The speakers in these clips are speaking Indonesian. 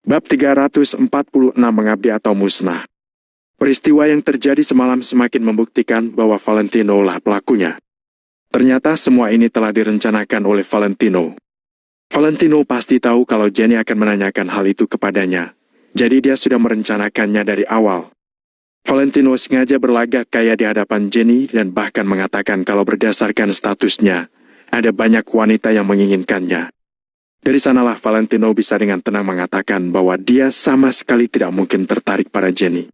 Bab 346 Mengabdi atau Musnah. Peristiwa yang terjadi semalam semakin membuktikan bahwa Valentino lah pelakunya. Ternyata semua ini telah direncanakan oleh Valentino. Valentino pasti tahu kalau Jenny akan menanyakan hal itu kepadanya. Jadi dia sudah merencanakannya dari awal. Valentino sengaja berlagak kaya di hadapan Jenny dan bahkan mengatakan kalau berdasarkan statusnya, ada banyak wanita yang menginginkannya. Dari sanalah Valentino bisa dengan tenang mengatakan bahwa dia sama sekali tidak mungkin tertarik pada Jenny.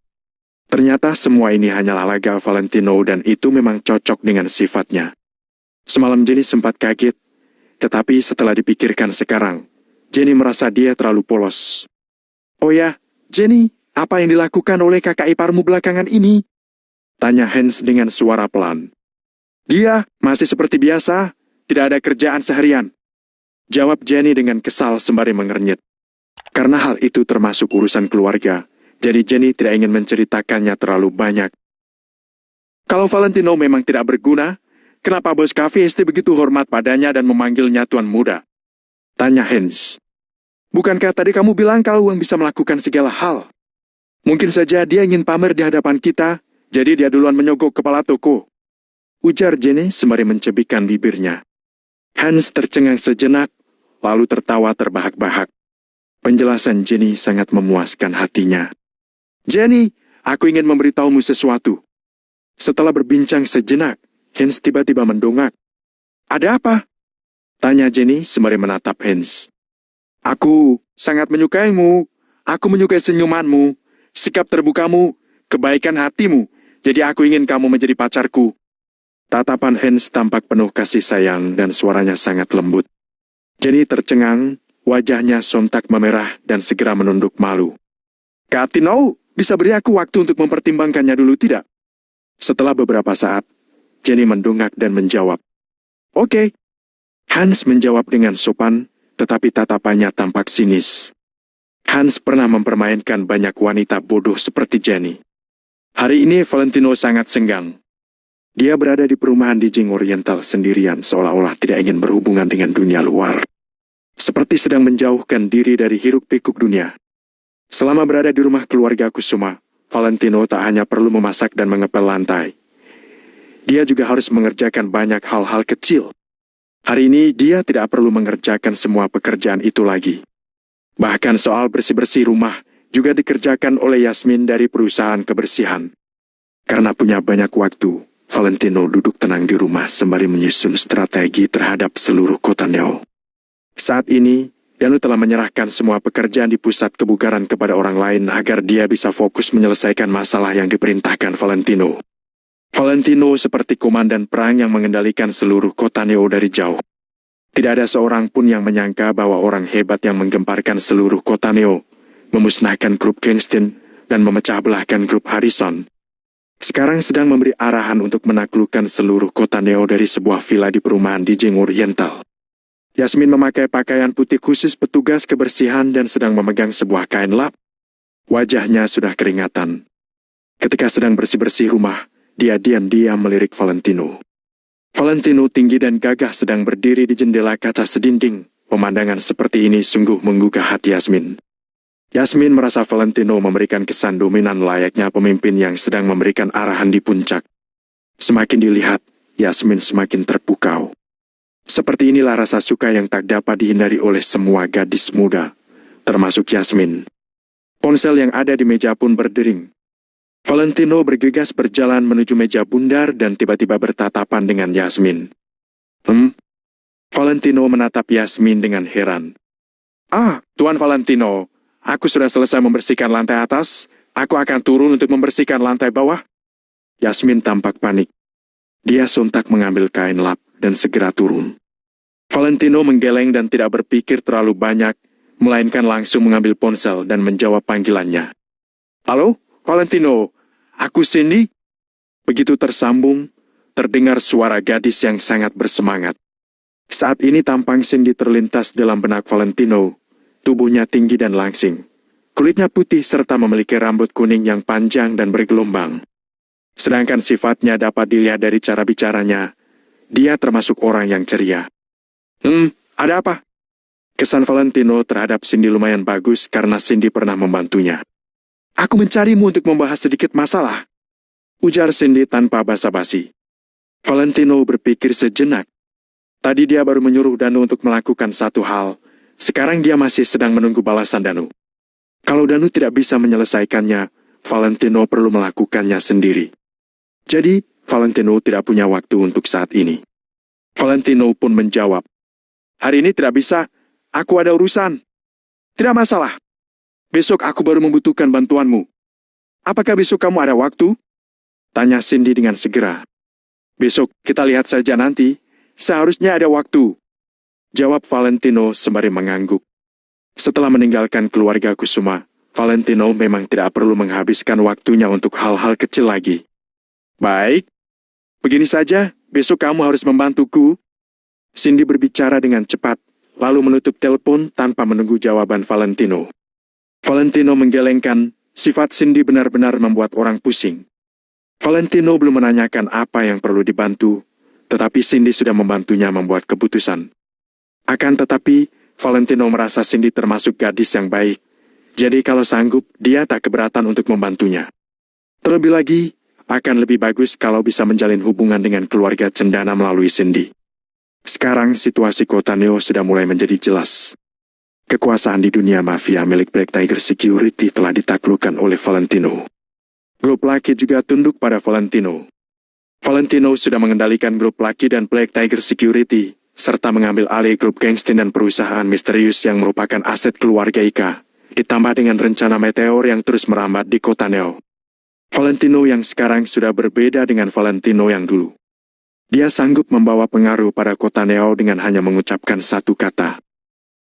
Ternyata semua ini hanyalah laga Valentino dan itu memang cocok dengan sifatnya. Semalam Jenny sempat kaget, tetapi setelah dipikirkan sekarang, Jenny merasa dia terlalu polos. "Oh ya, Jenny, apa yang dilakukan oleh kakak iparmu belakangan ini?" tanya Hans dengan suara pelan. "Dia masih seperti biasa, tidak ada kerjaan seharian," jawab Jenny dengan kesal sembari mengernyit. Karena hal itu termasuk urusan keluarga, jadi Jenny tidak ingin menceritakannya terlalu banyak. "Kalau Valentino memang tidak berguna, kenapa bos kafe ST begitu hormat padanya dan memanggilnya tuan muda?" tanya Hans. "Bukankah tadi kamu bilang kalau yang bisa melakukan segala hal? Mungkin saja dia ingin pamer di hadapan kita, jadi dia duluan menyogok kepala toko," ujar Jenny sembari mencebikkan bibirnya. Hans tercengang sejenak, lalu tertawa terbahak-bahak. Penjelasan Jenny sangat memuaskan hatinya. "Jenny, aku ingin memberitahumu sesuatu." Setelah berbincang sejenak, Hans tiba-tiba mendongak. "Ada apa?" tanya Jenny sembari menatap Hans. "Aku sangat menyukaimu. Aku menyukai senyumanmu, sikap terbukamu, kebaikan hatimu. Jadi aku ingin kamu menjadi pacarku." Tatapan Hans tampak penuh kasih sayang dan suaranya sangat lembut. Jenny tercengang, wajahnya sontak memerah dan segera menunduk malu. "Kak Tino, bisa beri aku waktu untuk mempertimbangkannya dulu tidak?" Setelah beberapa saat, Jenny mendongak dan menjawab, "Oke." Hans menjawab dengan sopan, tetapi tatapannya tampak sinis. Hans pernah mempermainkan banyak wanita bodoh seperti Jenny. Hari ini Valentino sangat senggang. Dia berada di perumahan di Jing Oriental sendirian seolah-olah tidak ingin berhubungan dengan dunia luar. Seperti sedang menjauhkan diri dari hiruk-pikuk dunia. Selama berada di rumah keluarga Kusuma, Valentino tak hanya perlu memasak dan mengepel lantai. Dia juga harus mengerjakan banyak hal-hal kecil. Hari ini dia tidak perlu mengerjakan semua pekerjaan itu lagi. Bahkan soal bersih-bersih rumah juga dikerjakan oleh Yasmin dari perusahaan kebersihan. Karena punya banyak waktu, Valentino duduk tenang di rumah sembari menyusun strategi terhadap seluruh kota Neo. Saat ini, Danu telah menyerahkan semua pekerjaan di pusat kebugaran kepada orang lain agar dia bisa fokus menyelesaikan masalah yang diperintahkan Valentino. Valentino seperti komandan perang yang mengendalikan seluruh kota Neo dari jauh. Tidak ada seorang pun yang menyangka bahwa orang hebat yang menggemparkan seluruh kota Neo, memusnahkan grup Kingston, dan memecah belahkan grup Harrison, sekarang sedang memberi arahan untuk menaklukkan seluruh kota Neo dari sebuah villa di perumahan di Jing Oriental. Yasmin memakai pakaian putih khusus petugas kebersihan dan sedang memegang sebuah kain lap. Wajahnya sudah keringatan. Ketika sedang bersih-bersih rumah, dia diam-diam melirik Valentino. Valentino tinggi dan gagah sedang berdiri di jendela kaca sedinding. Pemandangan seperti ini sungguh menggugah hati Yasmin. Yasmin merasa Valentino memberikan kesan dominan layaknya pemimpin yang sedang memberikan arahan di puncak. Semakin dilihat, Yasmin semakin terpukau. Seperti inilah rasa suka yang tak dapat dihindari oleh semua gadis muda, termasuk Yasmin. Ponsel yang ada di meja pun berdering. Valentino bergegas berjalan menuju meja bundar dan tiba-tiba bertatapan dengan Yasmin. Valentino menatap Yasmin dengan heran. "Ah, Tuan Valentino, aku sudah selesai membersihkan lantai atas, aku akan turun untuk membersihkan lantai bawah." Yasmin tampak panik. Dia sontak mengambil kain lap dan segera turun. Valentino menggeleng dan tidak berpikir terlalu banyak, melainkan langsung mengambil ponsel dan menjawab panggilannya. "Halo, Valentino, aku Cindy." Begitu tersambung, terdengar suara gadis yang sangat bersemangat. Saat ini tampang Cindy terlintas dalam benak Valentino, tubuhnya tinggi dan langsing. Kulitnya putih serta memiliki rambut kuning yang panjang dan bergelombang. Sedangkan sifatnya dapat dilihat dari cara bicaranya, dia termasuk orang yang ceria. Ada apa?" Kesan Valentino terhadap Cindy lumayan bagus karena Cindy pernah membantunya. Aku mencarimu untuk membahas sedikit masalah, ujar Cindy tanpa basa-basi. Valentino berpikir sejenak. Tadi dia baru menyuruh Danu untuk melakukan satu hal, sekarang dia masih sedang menunggu balasan Danu. Kalau Danu tidak bisa menyelesaikannya, Valentino perlu melakukannya sendiri. Jadi, Valentino tidak punya waktu untuk saat ini. Valentino pun menjawab, hari ini tidak bisa, aku ada urusan. Tidak masalah. Besok aku baru membutuhkan bantuanmu. Apakah besok kamu ada waktu? Tanya Cindy dengan segera. Besok kita lihat saja nanti, seharusnya ada waktu. Jawab Valentino sembari mengangguk. Setelah meninggalkan keluarga Kusuma, Valentino memang tidak perlu menghabiskan waktunya untuk hal-hal kecil lagi. Baik, begini saja, besok kamu harus membantuku. Cindy berbicara dengan cepat, lalu menutup telepon tanpa menunggu jawaban Valentino. Valentino menggelengkan, sifat Cindy benar-benar membuat orang pusing. Valentino belum menanyakan apa yang perlu dibantu, tetapi Cindy sudah membantunya membuat keputusan. Akan tetapi, Valentino merasa Cindy termasuk gadis yang baik, jadi kalau sanggup, dia tak keberatan untuk membantunya. Terlebih lagi, akan lebih bagus kalau bisa menjalin hubungan dengan keluarga Cendana melalui Cindy. Sekarang situasi kota Neo sudah mulai menjadi jelas. Kekuasaan di dunia mafia milik Black Tiger Security telah ditaklukkan oleh Valentino. Grup laki juga tunduk pada Valentino. Valentino sudah mengendalikan grup laki dan Black Tiger Security, serta mengambil alih grup gangster dan perusahaan misterius yang merupakan aset keluarga Ika, ditambah dengan rencana meteor yang terus merambat di kota Neo. Valentino yang sekarang sudah berbeda dengan Valentino yang dulu. Dia sanggup membawa pengaruh pada kota Neo dengan hanya mengucapkan satu kata.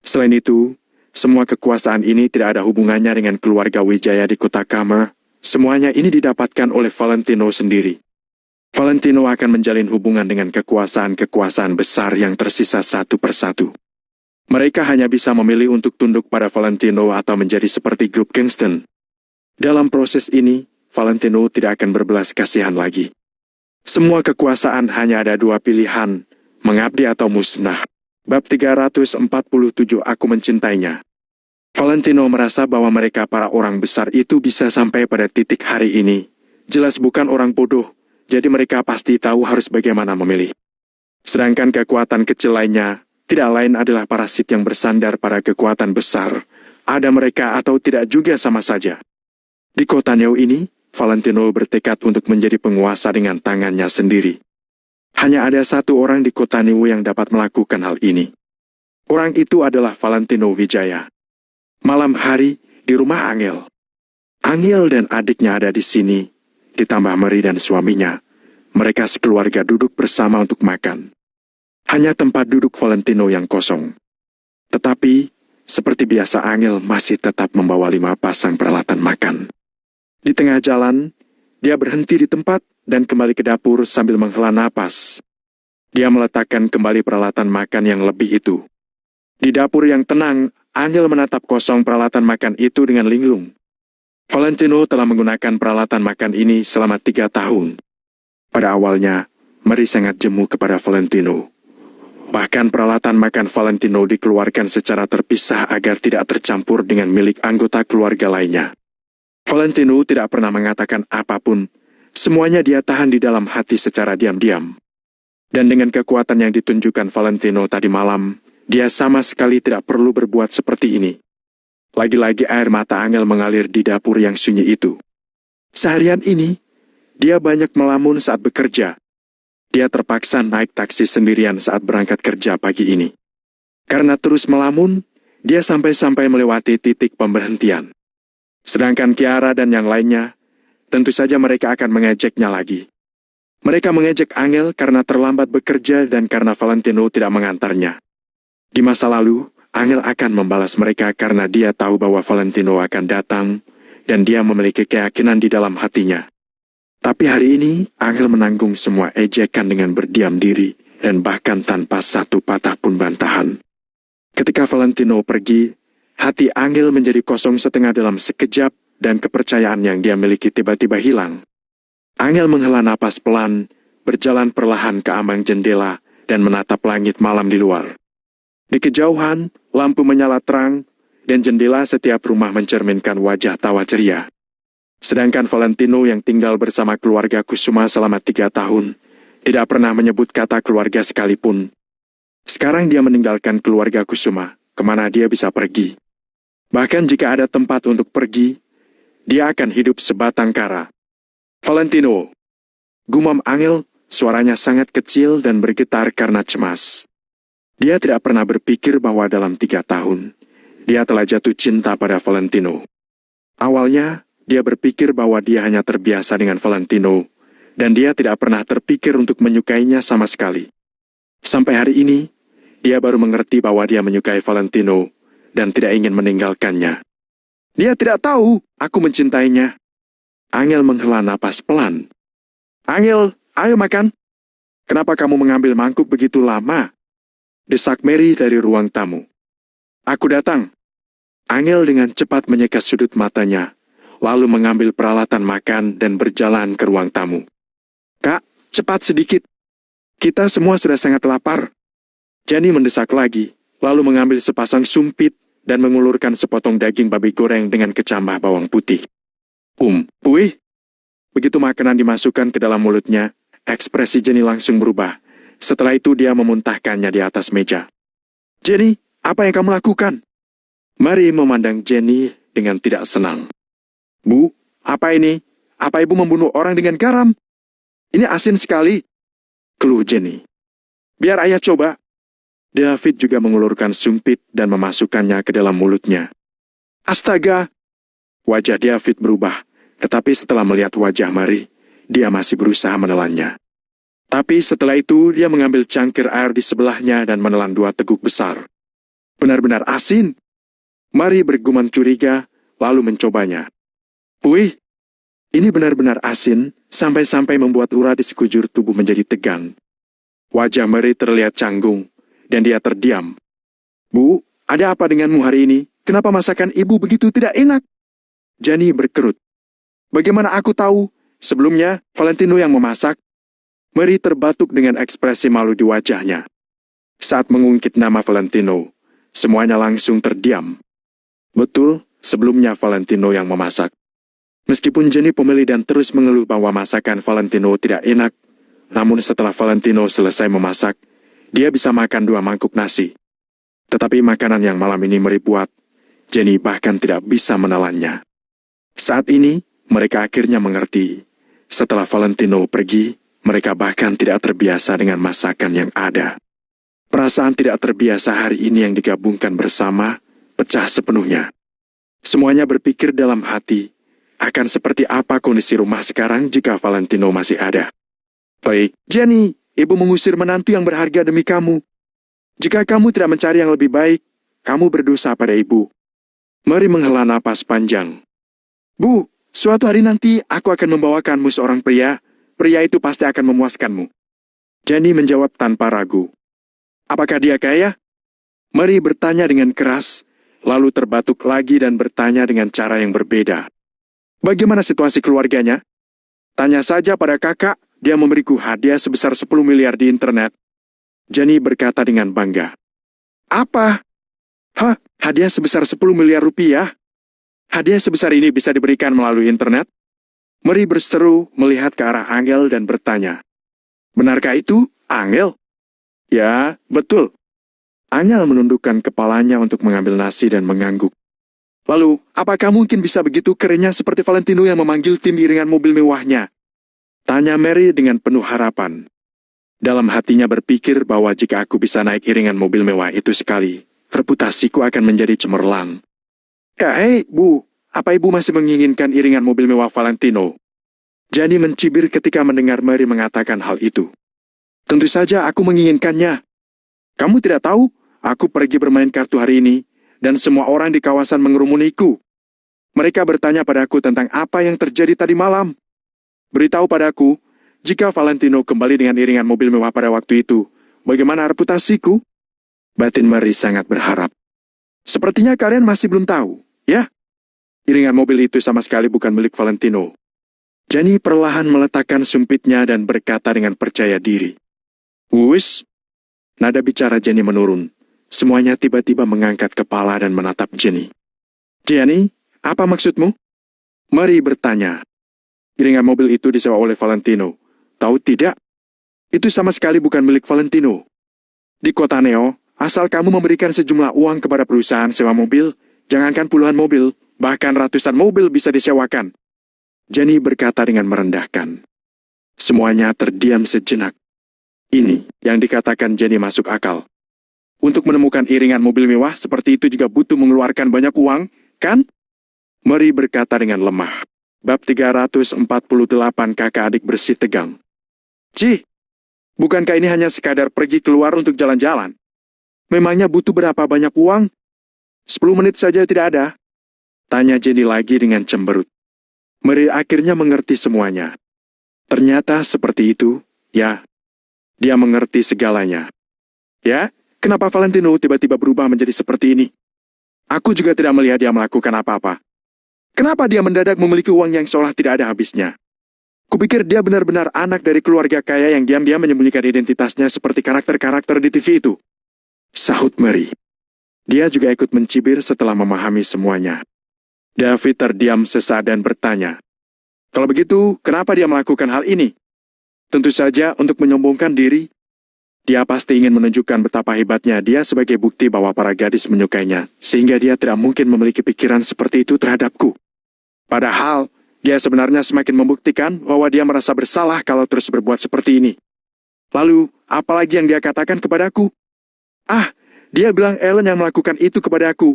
Selain itu, semua kekuasaan ini tidak ada hubungannya dengan keluarga Wijaya di kota Kamer. Semuanya ini didapatkan oleh Valentino sendiri. Valentino akan menjalin hubungan dengan kekuasaan-kekuasaan besar yang tersisa satu persatu. Mereka hanya bisa memilih untuk tunduk pada Valentino atau menjadi seperti grup gangster. Dalam proses ini, Valentino tidak akan berbelas kasihan lagi. Semua kekuasaan hanya ada dua pilihan, mengabdi atau musnah. Bab 347 Aku Mencintainya. Valentino merasa bahwa mereka para orang besar itu bisa sampai pada titik hari ini. Jelas bukan orang bodoh, jadi mereka pasti tahu harus bagaimana memilih. Sedangkan kekuatan kecil lainnya, tidak lain adalah parasit yang bersandar pada kekuatan besar. Ada mereka atau tidak juga sama saja. Di kota Neo ini, Valentino bertekad untuk menjadi penguasa dengan tangannya sendiri. Hanya ada satu orang di kota Neo yang dapat melakukan hal ini. Orang itu adalah Valentino Wijaya. Malam hari, di rumah Angel. Angel dan adiknya ada di sini, ditambah Mary dan suaminya. Mereka sekeluarga duduk bersama untuk makan. Hanya tempat duduk Valentino yang kosong. Tetapi, seperti biasa Angel masih tetap membawa 5 pasang peralatan makan. Di tengah jalan, dia berhenti di tempat dan kembali ke dapur sambil menghela napas. Dia meletakkan kembali peralatan makan yang lebih itu. Di dapur yang tenang, Angel menatap kosong peralatan makan itu dengan linglung. Valentino telah menggunakan peralatan makan ini selama 3 tahun. Pada awalnya, Mary sangat jemu kepada Valentino. Bahkan peralatan makan Valentino dikeluarkan secara terpisah agar tidak tercampur dengan milik anggota keluarga lainnya. Valentino tidak pernah mengatakan apapun, semuanya dia tahan di dalam hati secara diam-diam. Dan dengan kekuatan yang ditunjukkan Valentino tadi malam, dia sama sekali tidak perlu berbuat seperti ini. Lagi-lagi air mata Angel mengalir di dapur yang sunyi itu. Seharian ini, dia banyak melamun saat bekerja. Dia terpaksa naik taksi sendirian saat berangkat kerja pagi ini. Karena terus melamun, dia sampai-sampai melewati titik pemberhentian. Sedangkan Kiara dan yang lainnya, tentu saja mereka akan mengejeknya lagi. Mereka mengejek Angel karena terlambat bekerja dan karena Valentino tidak mengantarnya. Di masa lalu, Angel akan membalas mereka karena dia tahu bahwa Valentino akan datang dan dia memiliki keyakinan di dalam hatinya. Tapi hari ini, Angel menanggung semua ejekan dengan berdiam diri dan bahkan tanpa satu patah pun bantahan. Ketika Valentino pergi, hati Angel menjadi kosong setengah dalam sekejap dan kepercayaan yang dia miliki tiba-tiba hilang. Angel menghela napas pelan, berjalan perlahan ke ambang jendela dan menatap langit malam di luar. Di kejauhan, lampu menyala terang, dan jendela setiap rumah mencerminkan wajah tawa ceria. Sedangkan Valentino yang tinggal bersama keluarga Kusuma selama 3 tahun, tidak pernah menyebut kata keluarga sekalipun. Sekarang dia meninggalkan keluarga Kusuma, kemana dia bisa pergi. Bahkan jika ada tempat untuk pergi, dia akan hidup sebatang kara. Valentino, gumam Angel, suaranya sangat kecil dan bergetar karena cemas. Dia tidak pernah berpikir bahwa dalam 3 tahun, dia telah jatuh cinta pada Valentino. Awalnya, dia berpikir bahwa dia hanya terbiasa dengan Valentino, dan dia tidak pernah terpikir untuk menyukainya sama sekali. Sampai hari ini, dia baru mengerti bahwa dia menyukai Valentino, dan tidak ingin meninggalkannya. Dia tidak tahu, aku mencintainya. Angel menghela napas pelan. Angel, ayo makan. Kenapa kamu mengambil mangkuk begitu lama? Desak Mary dari ruang tamu. Aku datang. Angel dengan cepat menyekat sudut matanya, lalu mengambil peralatan makan dan berjalan ke ruang tamu. Kak, cepat sedikit. Kita semua sudah sangat lapar. Jenny mendesak lagi, lalu mengambil sepasang sumpit dan mengulurkan sepotong daging babi goreng dengan kecambah bawang putih. Puih. Begitu makanan dimasukkan ke dalam mulutnya, ekspresi Jenny langsung berubah. Setelah itu dia memuntahkannya di atas meja. Jenny, apa yang kamu lakukan? Mary memandang Jenny dengan tidak senang. Bu, apa ini? Apa ibu membunuh orang dengan garam? Ini asin sekali. Keluh Jenny. Biar ayah coba. David juga mengulurkan sumpit dan memasukkannya ke dalam mulutnya. Astaga! Wajah David berubah, tetapi setelah melihat wajah Mary, dia masih berusaha menelannya. Tapi setelah itu dia mengambil cangkir air di sebelahnya dan menelan 2 teguk besar. Benar-benar asin. Mary bergumam curiga, lalu mencobanya. Puih, ini benar-benar asin, sampai-sampai membuat urat di sekujur tubuh menjadi tegang. Wajah Mary terlihat canggung, dan dia terdiam. Bu, ada apa denganmu hari ini? Kenapa masakan ibu begitu tidak enak? Jenny berkerut. Bagaimana aku tahu? Sebelumnya, Valentino yang memasak. Mary terbatuk dengan ekspresi malu di wajahnya. Saat mengungkit nama Valentino, semuanya langsung terdiam. Betul, sebelumnya Valentino yang memasak. Meskipun Jenny pemilih dan terus mengeluh bahwa masakan Valentino tidak enak, namun setelah Valentino selesai memasak, dia bisa makan 2 mangkuk nasi. Tetapi makanan yang malam ini Mary buat, Jenny bahkan tidak bisa menelannya. Saat ini, mereka akhirnya mengerti. Setelah Valentino pergi, mereka bahkan tidak terbiasa dengan masakan yang ada. Perasaan tidak terbiasa hari ini yang digabungkan bersama, pecah sepenuhnya. Semuanya berpikir dalam hati, akan seperti apa kondisi rumah sekarang jika Valentino masih ada. Baik, Jenny, ibu mengusir menantu yang berharga demi kamu. Jika kamu tidak mencari yang lebih baik, kamu berdosa pada ibu. Mary menghela napas panjang. Bu, suatu hari nanti aku akan membawakanmu seorang pria. Pria itu pasti akan memuaskanmu. Jenny menjawab tanpa ragu. Apakah dia kaya? Mary bertanya dengan keras, lalu terbatuk lagi dan bertanya dengan cara yang berbeda. Bagaimana situasi keluarganya? Tanya saja pada kakak, dia memberiku hadiah sebesar 10 miliar di internet. Jenny berkata dengan bangga. Apa? Hah, hadiah sebesar 10 miliar rupiah? Hadiah sebesar ini bisa diberikan melalui internet? Mary berseru melihat ke arah Angel dan bertanya. Benarkah itu, Angel? Ya, betul. Angel menundukkan kepalanya untuk mengambil nasi dan mengangguk. Lalu, apakah mungkin bisa begitu kerennya seperti Valentino yang memanggil tim iringan mobil mewahnya? Tanya Mary dengan penuh harapan. Dalam hatinya berpikir bahwa jika aku bisa naik iringan mobil mewah itu sekali, reputasiku akan menjadi cemerlang. Ya, hei, Bu, apa ibu masih menginginkan iringan mobil mewah Valentino? Jenny mencibir ketika mendengar Mary mengatakan hal itu. Tentu saja aku menginginkannya. Kamu tidak tahu, aku pergi bermain kartu hari ini, dan semua orang di kawasan mengerumuniku. Mereka bertanya padaku tentang apa yang terjadi tadi malam. Beritahu padaku, jika Valentino kembali dengan iringan mobil mewah pada waktu itu, bagaimana reputasiku? Batin Mary sangat berharap. Sepertinya kalian masih belum tahu, ya? Iringan mobil itu sama sekali bukan milik Valentino. Jenny perlahan meletakkan sumpitnya dan berkata dengan percaya diri. Wus, nada bicara Jenny menurun, Semuanya tiba-tiba mengangkat kepala dan menatap Jenny. Jenny, apa maksudmu? Mary bertanya. Iringan mobil itu disewa oleh Valentino. Tahu tidak? Itu sama sekali bukan milik Valentino. Di kota Neo, asal kamu memberikan sejumlah uang kepada perusahaan sewa mobil, jangankan puluhan mobil, bahkan ratusan mobil bisa disewakan. Jenny berkata dengan merendahkan. Semuanya terdiam sejenak. Ini yang dikatakan Jenny masuk akal. Untuk menemukan iringan mobil mewah seperti itu juga butuh mengeluarkan banyak uang, kan? Mary berkata dengan lemah. Bab 348 kakak adik bersih tegang. Cih, bukankah ini hanya sekadar pergi keluar untuk jalan-jalan? Memangnya butuh berapa banyak uang? 10 menit saja tidak ada? Tanya Jenny lagi dengan cemberut. Mary akhirnya mengerti semuanya. Ternyata seperti itu, ya. Dia mengerti segalanya. Ya? Kenapa Valentino tiba-tiba berubah menjadi seperti ini? Aku juga tidak melihat dia melakukan apa-apa. Kenapa dia mendadak memiliki uang yang seolah tidak ada habisnya? Kupikir dia benar-benar anak dari keluarga kaya yang diam-diam menyembunyikan identitasnya seperti karakter-karakter di TV itu. Sahut Mary. Dia juga ikut mencibir setelah memahami semuanya. David terdiam sesaat dan bertanya. Kalau begitu, kenapa dia melakukan hal ini? Tentu saja untuk menyombongkan diri. Dia pasti ingin menunjukkan betapa hebatnya dia sebagai bukti bahwa para gadis menyukainya, sehingga dia tidak mungkin memiliki pikiran seperti itu terhadapku. Padahal, dia sebenarnya semakin membuktikan bahwa dia merasa bersalah kalau terus berbuat seperti ini. Lalu, apalagi yang dia katakan kepadaku? Ah, dia bilang Ellen yang melakukan itu kepadaku.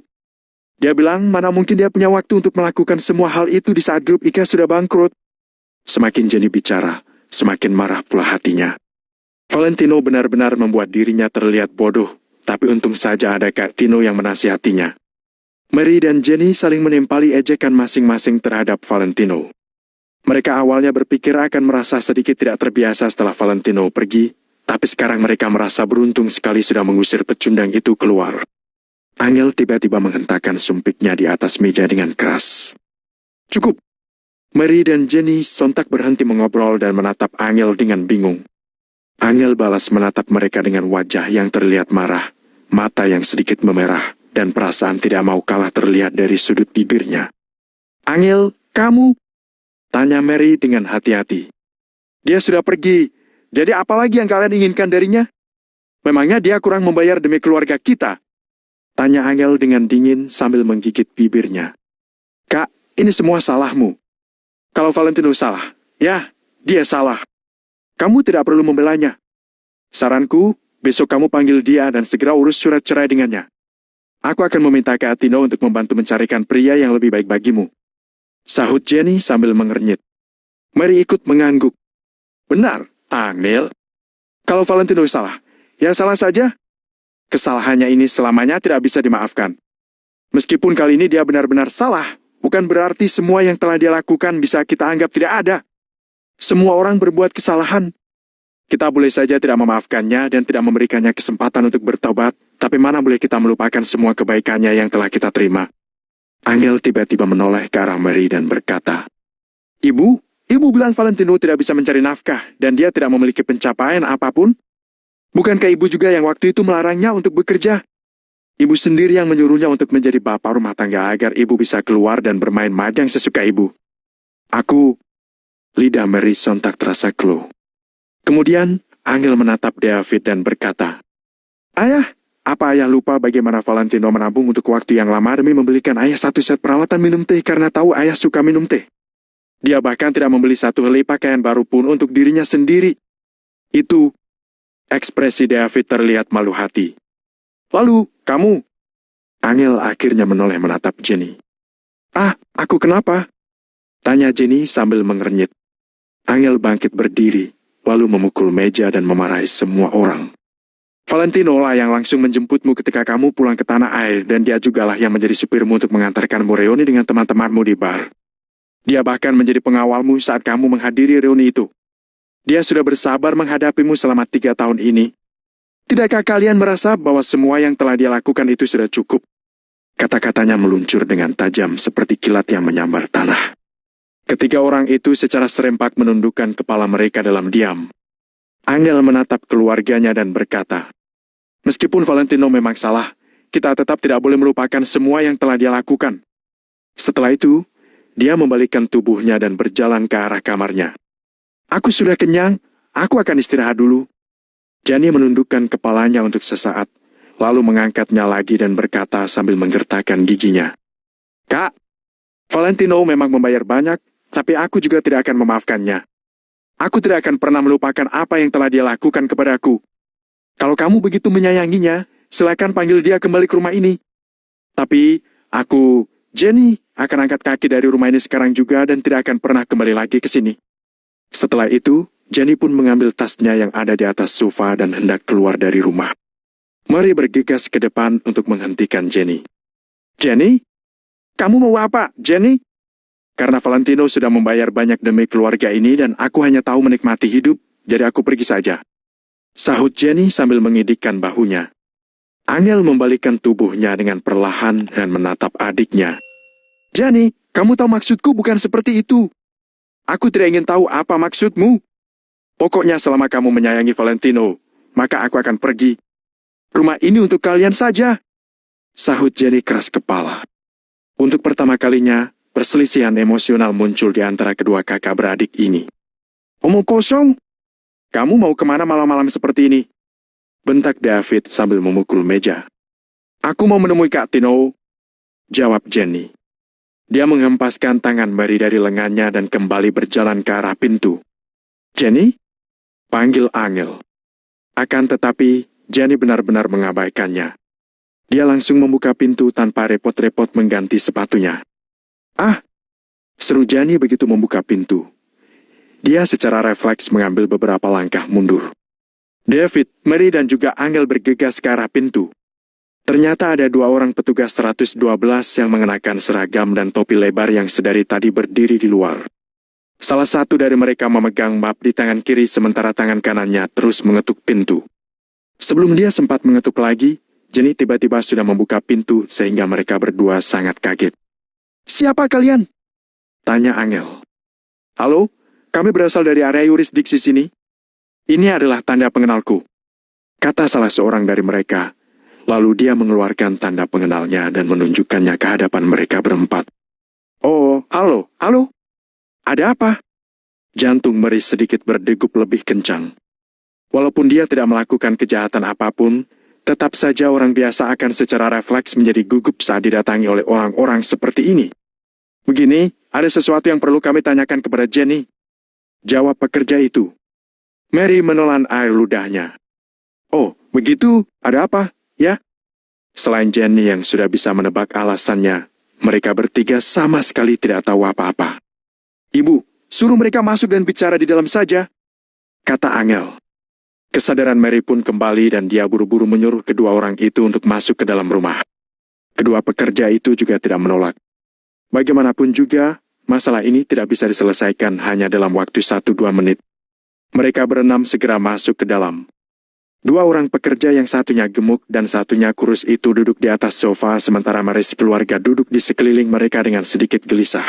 Dia bilang mana mungkin dia punya waktu untuk melakukan semua hal itu di saat grup IKEA sudah bangkrut. Semakin Jenny bicara, semakin marah pula hatinya. Valentino benar-benar membuat dirinya terlihat bodoh, tapi untung saja ada Kak Tino yang menasihatinya. Mary dan Jenny saling menimpali ejekan masing-masing terhadap Valentino. Mereka awalnya berpikir akan merasa sedikit tidak terbiasa setelah Valentino pergi, tapi sekarang mereka merasa beruntung sekali sudah mengusir pecundang itu keluar. Angel tiba-tiba menghentakkan sumpitnya di atas meja dengan keras. Cukup! Mary dan Jenny sontak berhenti mengobrol dan menatap Angel dengan bingung. Angel balas menatap mereka dengan wajah yang terlihat marah, mata yang sedikit memerah, dan perasaan tidak mau kalah terlihat dari sudut bibirnya. Angel, kamu? Tanya Mary dengan hati-hati. Dia sudah pergi, jadi apa lagi yang kalian inginkan darinya? Memangnya dia kurang membayar demi keluarga kita? Tanya Angel dengan dingin sambil menggigit bibirnya. Kak, ini semua salahmu. Kalau Valentino salah, ya, dia salah. Kamu tidak perlu membelanya. Saranku, besok kamu panggil dia dan segera urus surat cerai dengannya. Aku akan meminta Kak Tino untuk membantu mencarikan pria yang lebih baik bagimu. Sahut Jenny sambil mengernyit. Mary ikut mengangguk. Benar, Angel. Kalau Valentino salah, ya salah saja. Kesalahannya ini selamanya tidak bisa dimaafkan. Meskipun kali ini dia benar-benar salah, bukan berarti semua yang telah dia lakukan bisa kita anggap tidak ada. Semua orang berbuat kesalahan. Kita boleh saja tidak memaafkannya dan tidak memberikannya kesempatan untuk bertobat, tapi mana boleh kita melupakan semua kebaikannya yang telah kita terima. Angel tiba-tiba menoleh ke arah Mary dan berkata, Ibu bilang Valentino tidak bisa mencari nafkah dan dia tidak memiliki pencapaian apapun? Bukankah ibu juga yang waktu itu melarangnya untuk bekerja? Ibu sendiri yang menyuruhnya untuk menjadi bapak rumah tangga agar ibu bisa keluar dan bermain mahjong sesuka ibu. Lidah Mary sontak terasa keluh. Kemudian, Angel menatap David dan berkata, Ayah, apa ayah lupa bagaimana Valentino menabung untuk waktu yang lama demi membelikan ayah satu set peralatan minum teh karena tahu ayah suka minum teh? Dia bahkan tidak membeli satu helai pakaian baru pun untuk dirinya sendiri. Itu, ekspresi David terlihat malu hati. Lalu, kamu? Angel akhirnya menoleh menatap Jenny. Aku kenapa? Tanya Jenny sambil mengernyit. Angel bangkit berdiri, lalu memukul meja dan memarahi semua orang. Valentino lah yang langsung menjemputmu ketika kamu pulang ke tanah air, dan dia jugalah yang menjadi supirmu untuk mengantarkanmu reuni dengan teman-temanmu di bar. Dia bahkan menjadi pengawalmu saat kamu menghadiri reuni itu. Dia sudah bersabar menghadapimu selama 3 tahun ini. Tidakkah kalian merasa bahwa semua yang telah dia lakukan itu sudah cukup? Kata-katanya meluncur dengan tajam seperti kilat yang menyambar tanah. Ketiga orang itu secara serempak menundukkan kepala mereka dalam diam. Angel menatap keluarganya dan berkata, Meskipun Valentino memang salah, kita tetap tidak boleh melupakan semua yang telah dia lakukan. Setelah itu, dia membalikkan tubuhnya dan berjalan ke arah kamarnya. Aku sudah kenyang, aku akan istirahat dulu. Gianni menundukkan kepalanya untuk sesaat, lalu mengangkatnya lagi dan berkata sambil menggertakkan giginya. Kak, Valentino memang membayar banyak, tapi aku juga tidak akan memaafkannya. Aku tidak akan pernah melupakan apa yang telah dia lakukan kepadaku. Kalau kamu begitu menyayanginya, silakan panggil dia kembali ke rumah ini. Tapi, Gianni, akan angkat kaki dari rumah ini sekarang juga dan tidak akan pernah kembali lagi ke sini. Setelah itu, Gianni pun mengambil tasnya yang ada di atas sofa dan hendak keluar dari rumah. Mary bergegas ke depan untuk menghentikan Gianni. Gianni? Kamu mau apa, Gianni? Karena Valentino sudah membayar banyak demi keluarga ini dan aku hanya tahu menikmati hidup, jadi aku pergi saja. Sahut Gianni sambil mengidikkan bahunya. Angel membalikkan tubuhnya dengan perlahan dan menatap adiknya. Gianni, kamu tahu maksudku bukan seperti itu. Aku tidak ingin tahu apa maksudmu. Pokoknya selama kamu menyayangi Valentino, maka aku akan pergi. Rumah ini untuk kalian saja. Sahut Gianni keras kepala. Untuk pertama kalinya, perselisihan emosional muncul di antara kedua kakak beradik ini. Omong kosong? Kamu mau kemana malam-malam seperti ini? Bentak David sambil memukul meja. Aku mau menemui Kak Tino, jawab Gianni. Dia menghempaskan tangan Mary dari lengannya dan kembali berjalan ke arah pintu. Gianni? Panggil Angel. Akan tetapi, Gianni benar-benar mengabaikannya. Dia langsung membuka pintu tanpa repot-repot mengganti sepatunya. Ah! Seru Gianni begitu membuka pintu. Dia secara refleks mengambil beberapa langkah mundur. David, Mary dan juga Angel bergegas ke arah pintu. Ternyata ada dua orang petugas 112 yang mengenakan seragam dan topi lebar yang sedari tadi berdiri di luar. Salah satu dari mereka memegang map di tangan kiri sementara tangan kanannya terus mengetuk pintu. Sebelum dia sempat mengetuk lagi, Gianni tiba-tiba sudah membuka pintu sehingga mereka berdua sangat kaget. Siapa kalian? Tanya Angel. Halo, kami berasal dari area yurisdiksi sini. Ini adalah tanda pengenalku. Kata salah seorang dari mereka. Lalu dia mengeluarkan tanda pengenalnya dan menunjukkannya ke hadapan mereka berempat. Oh, halo. Ada apa? Jantung Mary sedikit berdegup lebih kencang. Walaupun dia tidak melakukan kejahatan apapun, tetap saja orang biasa akan secara refleks menjadi gugup saat didatangi oleh orang-orang seperti ini. Begini, ada sesuatu yang perlu kami tanyakan kepada Gianni. Jawab pekerja itu. Mary menelan air ludahnya. Oh, begitu? Ada apa? Ya? Selain Gianni yang sudah bisa menebak alasannya, mereka bertiga sama sekali tidak tahu apa-apa. Ibu, suruh mereka masuk dan bicara di dalam saja, kata Angel. Kesadaran Mary pun kembali dan dia buru-buru menyuruh kedua orang itu untuk masuk ke dalam rumah. Kedua pekerja itu juga tidak menolak. Bagaimanapun juga, masalah ini tidak bisa diselesaikan hanya dalam waktu 1-2 menit. Mereka berenam segera masuk ke dalam. Dua orang pekerja yang satunya gemuk dan satunya kurus itu duduk di atas sofa sementara Mary keluarga duduk di sekeliling mereka dengan sedikit gelisah.